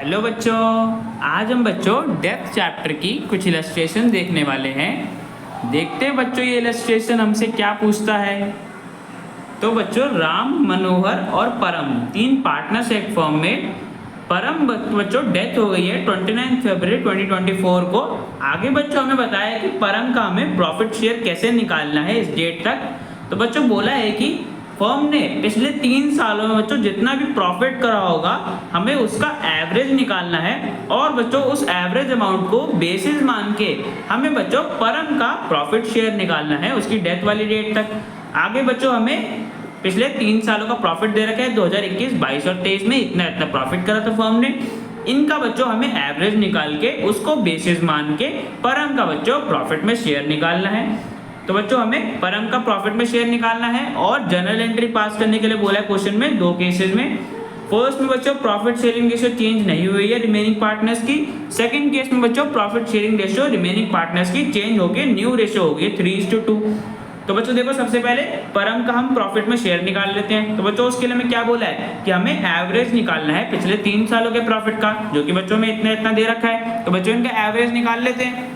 Hello बच्चों, आज हम बच्चों डेप्थ चैप्टर की कुछ इलस्ट्रेशन देखने वाले हैं। देखते हैं बच्चों ये इलस्ट्रेशन हमसे क्या पूछता है। तो बच्चों राम, मनोहर और परम तीन पार्टनर्स एक फर्म में। परम बच्चों डेथ हो गई है 29 फरवरी 2024 को। आगे बच्चों हमें बताया कि परम का हमें प्रॉफिट शेयर कैसे निकालना है इस डेट तक। तो बच्चों बोला है कि फर्म ने पिछले 3 सालों में बच्चों जितना भी प्रॉफिट करा होगा हमें उसका एवरेज निकालना है और बच्चों उस एवरेज अमाउंट को बेसिस मान के हमें बच्चों परम का प्रॉफिट शेयर निकालना है उसकी डेथ वाली डेट तक। आगे बच्चों हमें पिछले 3 सालों का प्रॉफिट दे रखा है 2021, 22 और 23 में इतना प्रॉफिट करा था फर्म ने। इनका बच्चों हमें एवरेज निकाल के उसको बेसिस मान के परम का बच्चों प्रॉफिट में शेयर निकालना है। तो बच्चों हमें परम का प्रॉफिट में शेयर निकालना है और जनरल एंट्री पास करने के लिए बोला है क्वेश्चन में 2 केसेस में। फर्स्ट में बच्चों प्रॉफिट शेयरिंग रेशियो चेंज नहीं हुई है रिमेनिंग पार्टनर्स की। सेकंड केस में बच्चों profit sharing ratio remaining partners की चेंज होगी, न्यू रेशियो होगी 3:2। तो बच्चों देखो सबसे पहले परम का हम प्रॉफिट में शेयर निकाल लेते हैं। तो बच्चों उसके लिए हमें क्या बोला है कि हमें एवरेज निकालना है पिछले 3 सालों के प्रॉफिट का, जो कि बच्चों में इतना इतना दे रखा है। तो बच्चों इनका एवरेज निकाल लेते हैं,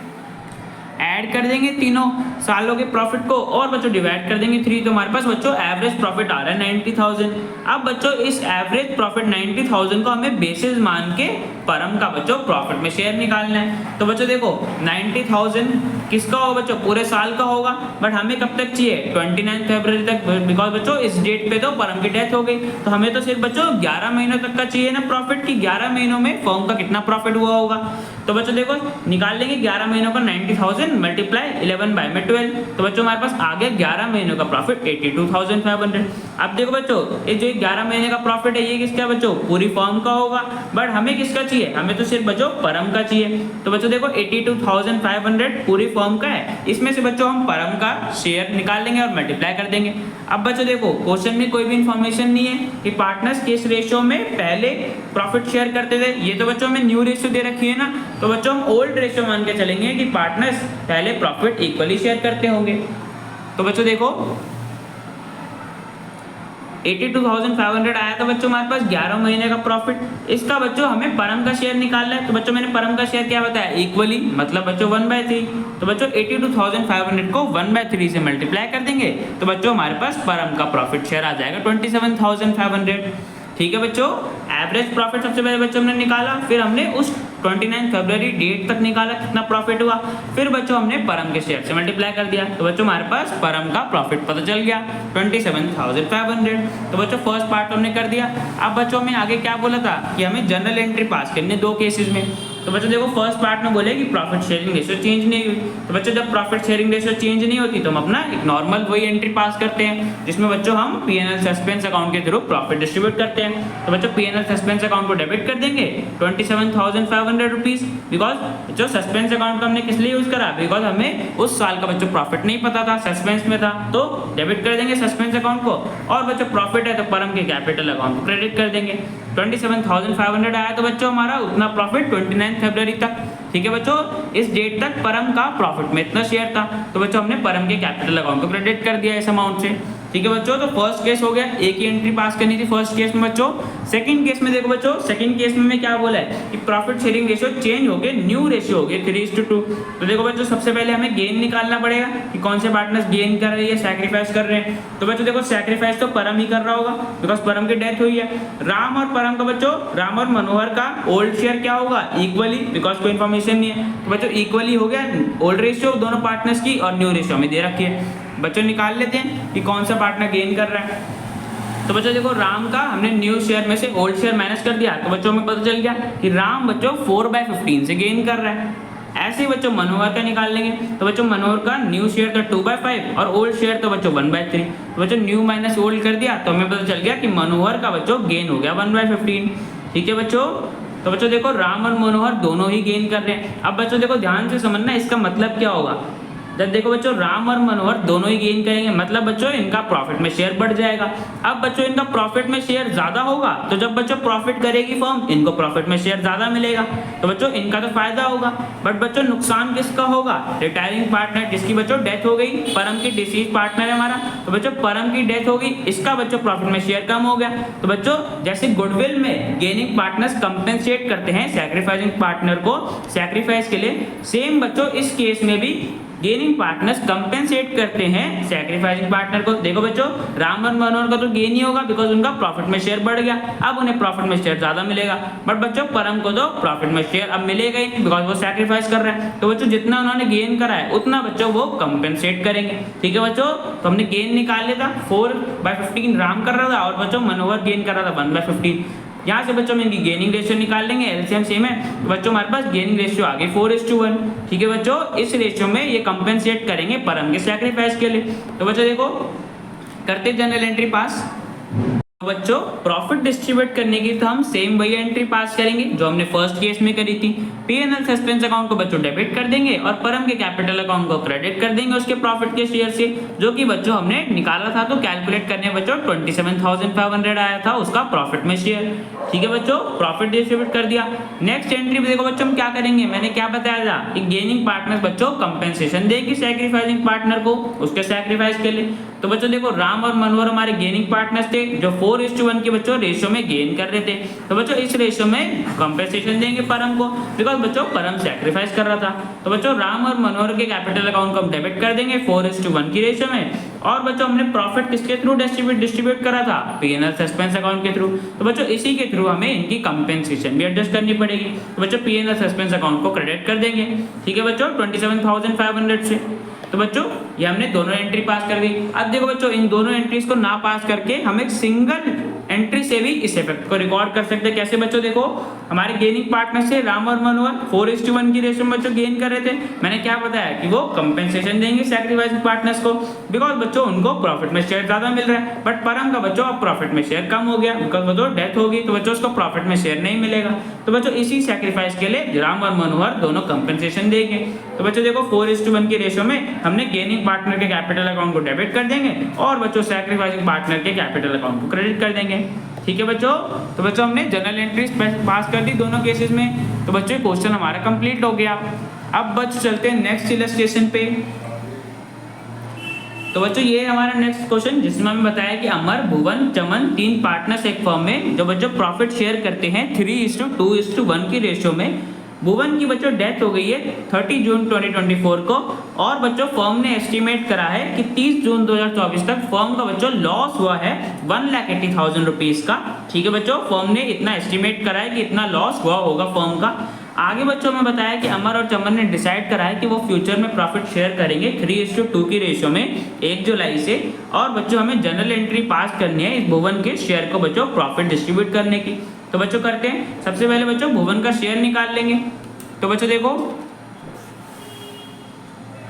ऐड कर देंगे तीनों सालों के प्रॉफिट को और बच्चों डिवाइड कर देंगे 3। तो हमारे पास बच्चों एवरेज प्रॉफिट आ रहा है 90,000। अब बच्चों इस एवरेज प्रॉफिट 90,000 को हमें बेसिस मान के परम का बच्चों प्रॉफिट में शेयर निकालना है। तो बच्चों देखो 90,000 किसका होगा बच्चों, पूरे साल का होगा, बट हमें कब तक चाहिए 29 फरवरी तक, बिकॉज बच्चों इस डेट पे तो परम की डेथ हो गई। तो हमें तो सिर्फ बच्चों 11 महीनों तक का चाहिए ना प्रॉफिट, की 11 महीनों में फर्म का कितना प्रॉफिट हुआ होगा। तो बच्चों देखो निकाल लेंगे 11 महीनों का 90,000 मल्टीप्लाई 11/12। तो बच्चों हमारे पास आ गया 11 महीनों का प्रॉफिट 82,500। अब देखो बच्चों ये जो 11 महीने का प्रॉफिट है ये किसका बच्चों, पूरी फर्म का होगा, बट हमें किसका चाहिए, हमें तो सिर्फ बच्चों परम का चाहिए। तो बच्चों देखो 82,500 पूरी फर्म का है, इसमें से बच्चों हम परम का शेयर निकाल लेंगे और मल्टीप्लाई कर देंगे। अब बच्चों देखो क्वेश्चन में कोई भी इंफॉर्मेशन नहीं है कि पार्टनर्स किस रेशियो में पहले प्रॉफिट शेयर करते थे। ये तो बच्चों हमें न्यू रेशियो दे रखी है ना, तो बच्चों हम ओल्ड रेशियो मान के चलेंगे कि पार्टनर्स पहले प्रॉफिट इक्वली शेयर करते होंगे। तो बच्चों देखो 82,500 आया था बच्चों हमारे पास 11 महीने का प्रॉफिट, इसका बच्चों हमें परम का शेयर निकालना है। तो बच्चों मैंने परम का शेयर क्या बताया, इक्वली, मतलब बच्चों 1/3। तो बच्चों 82,500 को 1/3 से मल्टीप्लाई कर देंगे तो बच्चों हमारे पास परम का प्रॉफिट शेयर आ जाएगा 27,500। ठीक है बच्चों, एवरेज प्रॉफिट सबसे पहले बच्चों हमने निकाला, फिर हमने उस 29 फरवरी डेट तक निकाला कितना प्रॉफिट हुआ, फिर बच्चों हमने परम के शेयर से मल्टीप्लाई कर दिया। तो बच्चों हमारे पास परम का प्रॉफिट पता चल गया 27,500। तो बच्चों फर्स्ट पार्ट हमने कर दिया। अब बच्चों हमें आगे क्या बोला था कि हमें जनरल एंट्री पास करनी है 2 केसेस में। तो बच्चों देखो फर्स्ट पार्ट में बोले कि प्रॉफिट शेयरिंग रेशियो चेंज नहीं हुई। तो बच्चों जब प्रॉफिट शेयरिंग रेशियो चेंज नहीं होती तो हम अपना एक नॉर्मल वही एंट्री पास करते हैं जिसमें बच्चों हम पीएनएल सस्पेंस अकाउंट के थ्रू प्रॉफिट डिस्ट्रीब्यूट करते हैं। तो बच्चों पीएनएल सस्पेंस अकाउंट को डेबिट कर देंगे 27,500 रुपीज, बिकॉज बच्चों सस्पेंस अकाउंट को हमने किस लिए यूज करा, बिकॉज हमें उस साल का बच्चों प्रॉफिट नहीं पता था, सस्पेंस में था, तो डेबिट कर देंगे सस्पेंस अकाउंट को। और बच्चों प्रॉफिट है तो परम के कैपिटल अकाउंट को क्रेडिट कर देंगे। 27,500 आया तो बच्चों हमारा उतना प्रॉफिट 29 फरवरी तक। ठीक है बच्चों, इस डेट तक परम का प्रॉफिट में इतना शेयर था, तो बच्चों हमने परम के कैपिटल अकाउंट को क्रेडिट कर दिया इस अमाउंट से। ठीक है बच्चों, तो फर्स्ट केस हो गया, एक ही एंट्री पास करनी थी फर्स्ट केस में बच्चों। सेकंड केस में देखो बच्चों, सेकंड केस में क्या बोला है कि प्रॉफिट शेयरिंग रेशियो चेंज हो गए, न्यू रेशियो हो गए 3:2। तो देखो बच्चों सबसे पहले हमें गेन निकालना पड़ेगा कि कौन से पार्टनर्स गेन कर रही है, सैक्रिफाइस कर रहे हैं। तो बच्चों देखो सैक्रिफाइस तो परम ही कर रहा होगा बिकॉज परम की डेथ हुई है। राम और परम का बच्चों, राम और मनोहर का ओल्ड शेयर क्या होगा, इक्वली, बिकॉज कोई इन्फॉर्मेशन नहीं है। तो बच्चों इक्वली हो गया ओल्ड रेशियो दोनों पार्टनर्स की और न्यू रेशियो में दे रखी है। बच्चों निकाल लेते हैं कि कौन सा पार्टनर गेन कर रहा है। तो बच्चों देखो राम का हमने न्यू शेयर में से ओल्ड शेयर माइनस कर दिया तो बच्चों हमें पता चल गया कि राम बच्चों 4/15 से गेन कर रहा है। ऐसे ही बच्चों मनोहर का निकाल लेंगे। तो बच्चों मनोहर का न्यू शेयर तो 2/5 और ओल्ड शेयर तो बच्चों 1/3। तो बच्चों न्यू माइनस ओल्ड कर दिया तो हमें पता चल गया कि मनोहर का बच्चों गेन हो गया 1/15। ठीक है बच्चों, तो बच्चों देखो राम और मनोहर दोनों ही गेन कर रहे हैं। अब बच्चों देखो ध्यान से समझना इसका मतलब क्या होगा। जब देखो बच्चों राम और मनोहर दोनों ही गेन करेंगे, मतलब बच्चों इनका प्रॉफिट में शेयर बढ़ जाएगा। अब बच्चों इनका प्रॉफिट में शेयर ज्यादा होगा, तो जब बच्चों प्रॉफिट करेगी फर्म, इनको प्रॉफिट में शेयर ज्यादा मिलेगा, तो बच्चों इनका तो फायदा होगा। बट बच्चों नुकसान किसका होगा? रिटायरिंग पार्टनर, जिसकी बच्चों डेथ हो गई, परम की डिसीज पार्टनर है हमारा, तो बच्चों परम की डेथ हो गई, इसका बच्चों प्रॉफिट में शेयर कम हो गया। तो बच्चों जैसे गुडविल में गेनिंग पार्टनर्स कंपेंसेट करते हैं सैक्रिफाइसिंग पार्टनर को सैक्रिफाइस के लिए, सेम बच्चों इस केस में भी गेनिंग पार्टनर्स कंपेंसेट करते हैं सैक्रिफाइसिंग पार्टनर को। देखो बच्चों राम और मनोहर का तो गेन ही होगा बिकॉज उनका प्रॉफिट में शेयर बढ़ गया, अब उन्हें प्रॉफिट में शेयर ज्यादा मिलेगा। बट बच्चों परम को तो प्रॉफिट में शेयर अब मिलेगा ही नहीं बिकॉज वो सैक्रिफाइस कर रहे हैं। तो बच्चों जितना उन्होंने गेन करा है उतना बच्चों वो कंपेंसेट करेंगे। ठीक है बच्चों, तो हमने गेन निकाल लिया था 4/15 राम कर रहा था और बच्चों मनोहर गेन कर रहा था 1/15। यहाँ से बच्चों में इनकी गेनिंग रेशियो निकाल लेंगे, एलसीएम सेम है, तो बच्चों हमारे पास गेनिंग रेशियो आ गई 4:1। ठीक है बच्चों, इस रेशियो में ये कंपेंसेट करेंगे परम के सैक्रिफाइस के लिए। तो बच्चों देखो करते जनरल एंट्री पास। बच्चों प्रॉफिट डिस्ट्रीब्यूट करने की तो हम सेम वही एंट्री पास करेंगे जो हमने फर्स्ट केस में करी थी। P&L सस्पेंस अकाउंट को बच्चों डेबिट कर देंगे और परम के कैपिटल अकाउंट को क्रेडिट कर देंगे उसके प्रॉफिट के शेयर से, जो कि बच्चों हमने निकाला था। तो कैलकुलेट करने बच्चों 27,500 आया था उसका प्रॉफिट में शेयर। ठीक है बच्चों, प्रॉफिट डिस्ट्रीब्यूट कर दिया। नेक्स्ट एंट्री में देखो बच्चों हम क्या करेंगे, मैंने क्या बताया था कि गेनिंग पार्टनर बच्चों कंपेंसेशन देगी सैक्रिफाइसिंग पार्टनर को उसके सैक्रिफाइस के लिए। तो बच्चों देखो राम और मनोहर हमारे गेनिंग पार्टनर्स थे जो 4:1 के बच्चों रेशियो में गेन कर रहे थे। तो बच्चों इस रेशियो में कंपेंसेशन देंगे परम को बिकॉज बच्चों परम सैक्रिफाइस कर रहा था। तो बच्चों राम और मनोहर के कैपिटल अकाउंट को हम डेबिट कर देंगे 4:1 की रेशियो में। और बच्चों हमने प्रॉफिट किसके थ्रू डिस्ट्रीब्यूट करा था? P&L सस्पेंस अकाउंट के थ्रू। तो बच्चों इसी के थ्रू हमें इनकी कंपेंसेशन भी एडजस्ट करनी पड़ेगी। तो बच्चों P&L सस्पेंस अकाउंट को क्रेडिट कर देंगे। ठीक है बच्चों 27,500 से। तो बच्चों ये हमने दोनों एंट्री पास कर दी। अब देखो बच्चों इन दोनों एंट्रीज को ना पास करके हम एक सिंगल एंट्री से भी इस इफेक्ट को रिकॉर्ड कर सकते हैं। कैसे बच्चों देखो हमारे गेनिंग पार्टनर से राम और मनोहर 4:1 की रेशियो में बच्चों गेन कर रहे थे। मैंने क्या बताया कि वो कंपेंसेशन देंगे सैक्रिफाइसिंग पार्टनर्स को बिकॉज बच्चों उनको प्रॉफिट में शेयर ज्यादा मिल रहा है। बट परम का बच्चों अब प्रॉफिट में शेयर कम हो गया बिकॉज बच्चों डेथ होगी तो बच्चों उसको प्रॉफिट में शेयर नहीं मिलेगा। तो बच्चों इसी सैक्रिफाइस के लिए राम और मनोहर दोनों कंपेंसेशन देंगे। तो बच्चों देखो 4:1 की रेशियो में हमने गेनिंग पार्टनर के कैपिटल अकाउंट को डेबिट कर देंगे और बच्चों सैक्रिफाइसिंग पार्टनर के कैपिटल अकाउंट को क्रेडिट कर देंगे। ठीक है बच्चों, तो बच्चों हमने जनरल एंट्रीज पास कर दी दोनों केसेस में। तो बच्चों क्वेश्चन हमारा कंप्लीट हो गया। अब बच्चों चलते हैं नेक्स्ट इलस्ट्रेशन पे। तो बच्चों ये हमारा नेक्स्ट क्वेश्चन जिसमें हमें बताया कि अमर, भुवन, चमन 3 पार्टनर्स एक फर्म में जो बच्चों प्रॉफिट शेयर करते हैं 3:2:1 की रेशियो में। भुवन की बच्चों डेथ हो गई है 30 जून 2024 को और बच्चों फर्म ने एस्टिमेट करा है कि 30 जून 2024 तक फर्म का बच्चों लॉस हुआ है 1,80,000 रुपीज का। ठीक है बच्चों, फर्म ने इतना एस्टिमेट करा है कि इतना लॉस हुआ होगा फर्म का। आगे बच्चों में बताया कि अमर और चमन ने डिसाइड करा है कि वो फ्यूचर में प्रॉफिट शेयर करेंगे 3:2 की रेशियो में 1 जुलाई से। और बच्चों हमें जनरल एंट्री पास करनी है इस भुवन के शेयर को बच्चों प्रॉफिट डिस्ट्रीब्यूट करने की। तो बच्चों करते हैं, सबसे पहले बच्चों भुवन का शेयर निकाल लेंगे। तो बच्चों देखो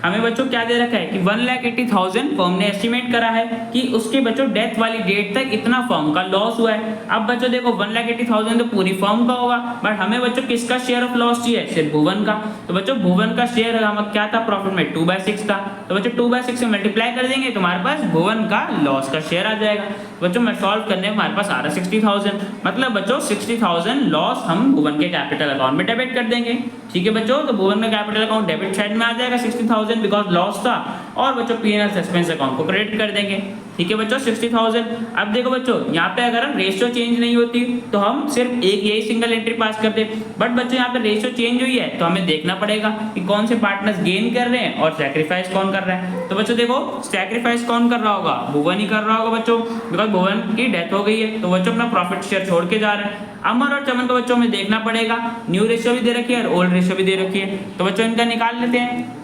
हमें बच्चों क्या दे रखा है कि 1,80,000 फर्म ने एस्टिमेट करा है कि उसके बच्चों डेथ वाली डेट तक इतना फर्म का लॉस हुआ है। अब बच्चों देखो 1,80,000 तो पूरी फर्म का होगा बट हमें बच्चों किसका शेयर ऑफ लॉस चाहिए? सिर्फ भुवन का। तो बच्चों भुवन का शेयर हम क्या था प्रॉफिट में 2/6 था। तो बच्चों 2/6 से मल्टीप्लाई कर देंगे तो हमारे पास भुवन का लॉस का शेयर आ जाएगा। बच्चों मैं सॉल्व करने में हमारे पास आ रहा है 60,000, मतलब बच्चों 60,000 लॉस हम भुवन के कैपिटल अकाउंट में डेबिट कर देंगे। ठीक है बच्चों, तो भुवन का कैपिटल अकाउंट डेबिट साइड में आ जाएगा 60,000 बिकॉज लॉस था और बच्चों P&L सस्पेंस अकाउंट को क्रेडिट कर देंगे। ठीक है बच्चों 60,000। अब देखो बच्चों यहाँ पे अगर हम रेशियो चेंज नहीं होती तो हम सिर्फ एक यही सिंगल एंट्री पास करते। बट बच्चों यहाँ पे रेशियो चेंज हुई है तो हमें देखना पड़ेगा कि कौन से पार्टनर्स गेन कर रहे हैं और सैक्रिफाइस कौन कर रहा है। तो बच्चों देखो सैक्रिफाइस कौन कर रहा होगा? भुवन ही कर रहा होगा बच्चों बिकॉज भुवन की डेथ हो गई है तो बच्चों अपना प्रॉफिट शेयर छोड़ के जा रहे हैं। अमर और चमन को बच्चों में देखना पड़ेगा, न्यू रेशियो भी दे रखी है और ओल्ड रेशियो भी दे रखी है। तो बच्चों इनका निकाल लेते हैं।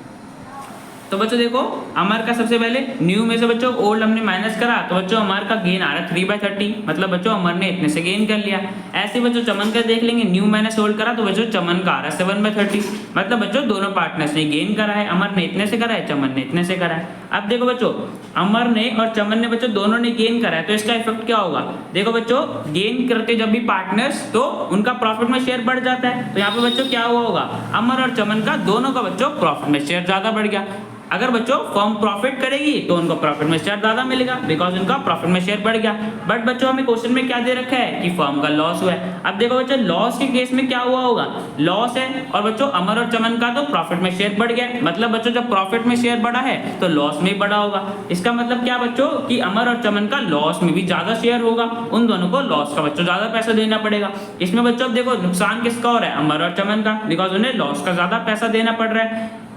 तो बच्चों देखो अमर का सबसे पहले न्यू में से बच्चों ओल्ड हमने माइनस करा तो बच्चों अमर का गेन आ रहा है 3/30, मतलब बच्चों अमर ने इतने से गेन कर लिया। ऐसे बच्चों चमन का देख लेंगे, न्यू माइनस ओल्ड करा तो बच्चों चमन का आ रहा है 7/30, मतलब बच्चों दोनों पार्टनर्स ने गेन करा है। अमर ने इतने से करा है, चमन ने इतने से करा है। अब देखो बच्चों अमर ने और चमन ने बच्चों दोनों ने गेन करा है तो इसका इफेक्ट क्या होगा? देखो बच्चों गेन करते जब भी पार्टनर्स तो उनका प्रॉफिट में शेयर बढ़ जाता है। तो यहाँ पे बच्चों क्या हुआ होगा? अमर और चमन का दोनों का बच्चों प्रॉफिट में शेयर ज्यादा बढ़ गया। अगर बच्चों फर्म प्रॉफिट करेगी तो उनको प्रॉफिट में शेयर ज्यादा मिलेगा, बिकॉज उनका प्रॉफिट में शेयर बढ़ गया। बट बच्चों हमें क्वेश्चन में क्या दे रखा है कि फर्म का लॉस हुआ है। अब देखो बच्चों लॉस के केस में क्या हुआ होगा, लॉस है और बच्चों अमर और चमन का तो प्रॉफिट में शेयर बढ़ गया, मतलब बच्चों जब प्रॉफिट में शेयर बढ़ा है तो लॉस में बढ़ा होगा। इसका मतलब क्या बच्चों कि अमर और चमन का लॉस में भी ज्यादा शेयर होगा, उन दोनों को लॉस का बच्चों ज्यादा पैसा देना पड़ेगा। इसमें बच्चों अब देखो नुकसान किसका हो रहा है, अमर और चमन का, बिकॉज उन्हें लॉस का ज्यादा पैसा देना पड़ रहा है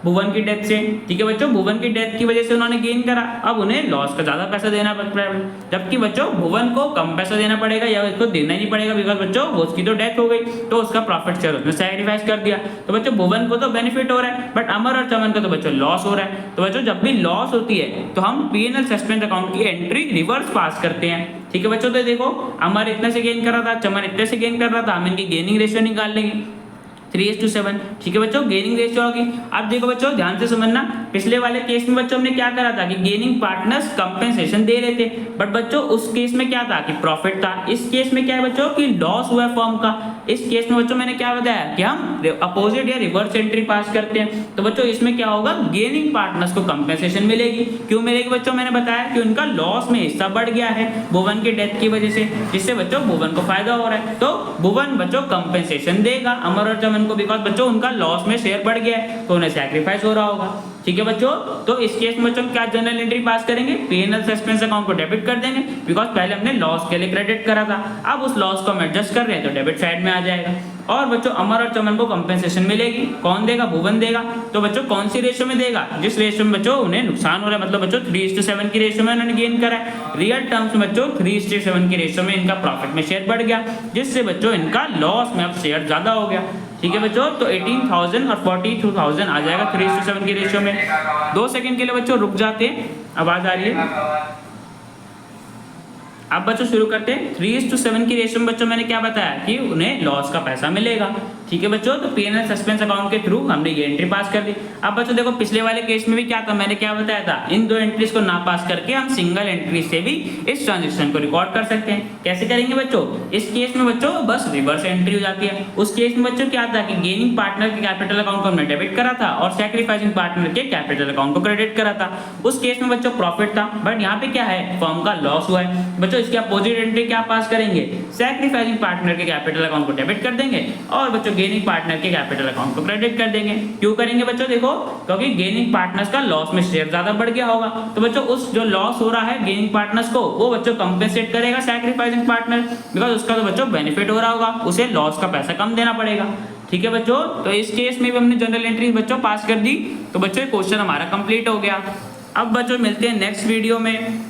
भुवन की डेथ से। ठीक है बच्चों, भुवन की डेथ की वजह से उन्होंने गेन करा, अब उन्हें लॉस का ज्यादा पैसा देना पड़ रहा है। जबकि बच्चों भुवन को कम पैसा देना पड़ेगा या उसको देना ही नहीं पड़ेगा, बिकॉज बच्चों वो उसकी तो डेथ हो गई तो उसका प्रॉफिट शेयर उसने सैक्रिफाइस कर दिया। तो बच्चों भुवन को तो बेनिफिट हो रहा है, बट अमर और चमन का तो बच्चों लॉस हो रहा है। तो बच्चों जब भी लॉस होती है तो हम P&L सस्पेंस अकाउंट की एंट्री रिवर्स पास करते हैं। ठीक है बच्चों, तो देखो अमर इतने से गेन कर रहा था, चमन इतने से गेन कर रहा था, हम इनकी गेनिंग रेशियो निकाल लेंगे 3:7। ठीक है बच्चों, गेनिंग रेशियो होगी। अब देखो बच्चों ध्यान से समझना, पिछले वाले केस में बच्चों हमने क्या करा था कि गेनिंग पार्टनर्स कंपेंसेशन दे रहे थे, बट बच्चों उस केस में क्या था कि प्रॉफिट था। इस केस में क्या है बच्चों कि लॉस हुआ फर्म का। इस केस में बच्चों मैंने क्या बताया कि हम अपोजिट या रिवर्स एंट्री पास करते हैं। तो बच्चों इसमें क्या होगा, गेनिंग पार्टनर्स को कंपेंसेशन मिलेगी। क्यों मिलेगी बच्चों, मैंने बताया कि उनका लॉस में हिस्सा बढ़ गया है भुवन की डेथ की वजह से, जिससे बच्चों भुवन को फायदा हो रहा है। तो भुवन बच्चों कंपेंसेशन देगा अमर और चमन को, बिकॉज बच्चों उनका लॉस में शेयर बढ़ गया है तो उन्हें सैक्रिफाइस हो रहा होगा। ठीक है बच्चों, तो इस केस में बच्चों क्या जनरल एंट्री पास करेंगे, P&L सस्पेंस अकाउंट को डेबिट कर देंगे, बिकॉज पहले हमने लॉस के लिए क्रेडिट करा था, अब उस लॉस को हम एडजस्ट कर रहे हैं तो डेबिट साइड में आ जाएगा। और बच्चों अमर और चमन को कंपेंसेशन मिलेगी, कौन देगा, भुवन देगा। तो बच्चों कौन सी रेशियो में देगा, जिस रेशियो में बच्चों उन्हें नुकसान हो रहा है, मतलब बच्चों 3:7 की रेशियो में उन्होंने गेन करा है। रियल टर्म्स में बच्चों 3:7 की रेशियो में इनका प्रॉफिट में शेयर बढ़ गया, जिससे बच्चों इनका लॉस में अब शेयर ज्यादा हो गया। ठीक है बच्चों, तो 18,000 और 42,000 आ जाएगा 3:7 की रेशियो में। 2 सेकंड के लिए बच्चों रुक जाते हैं, आवाज आ रही है। अब बच्चों शुरू करते हैं। 3:7 की रेशियो में बच्चों मैंने क्या बताया कि उन्हें लॉस का पैसा मिलेगा। ठीक है बच्चों, तो P&L सस्पेंस अकाउंट के थ्रू हमने ये एंट्री पास कर दी। अब बच्चों देखो पिछले वाले केस में भी क्या था, मैंने क्या बताया था, इन दो एंट्रीज को ना पास करके हम सिंगल एंट्री से भी इस ट्रांजेक्शन को रिकॉर्ड कर सकते हैं। कैसे करेंगे बच्चों, इस केस में बच्चों बस रिवर्स एंट्री हो जाती है। उस केस में बच्चों क्या था कि गेनिंग पार्टनर के कैपिटल अकाउंट को हमने डेबिट करा था और सैक्रिफाइसिंग पार्टनर के कैपिटल अकाउंट को क्रेडिट करा था। उस केस में बच्चों प्रॉफिट था, बट यहाँ पे क्या है, फर्म का लॉस हुआ है। बच्चों इसके अपोजिट एंट्री क्या पास करेंगे, सैक्रिफाइसिंग पार्टनर के कैपिटल अकाउंट को डेबिट कर देंगे और बच्चों गेनिंग पार्टनर के कैपिटल अकाउंट को क्रेडिट कर देंगे। क्यों करेंगे बच्चों, देखो क्योंकि गेनिंग पार्टनर्स का लॉस में शेयर ज्यादा बढ़ गया होगा, तो बच्चों उस जो लॉस हो रहा है गेनिंग पार्टनर्स को वो बच्चों कंपेंसेट करेगा सैक्रिफाइसिंग पार्टनर, बिकॉज उसका तो बच्चों बेनिफिट हो रहा होगा, उसे लॉस का पैसा कम देना पड़ेगा। ठीक है बच्चों, तो इस केस में भी हमने जनरल एंट्री बच्चों पास कर दी। तो बच्चों क्वेश्चन हमारा कंप्लीट हो गया। अब बच्चों मिलते हैं नेक्स्ट वीडियो में।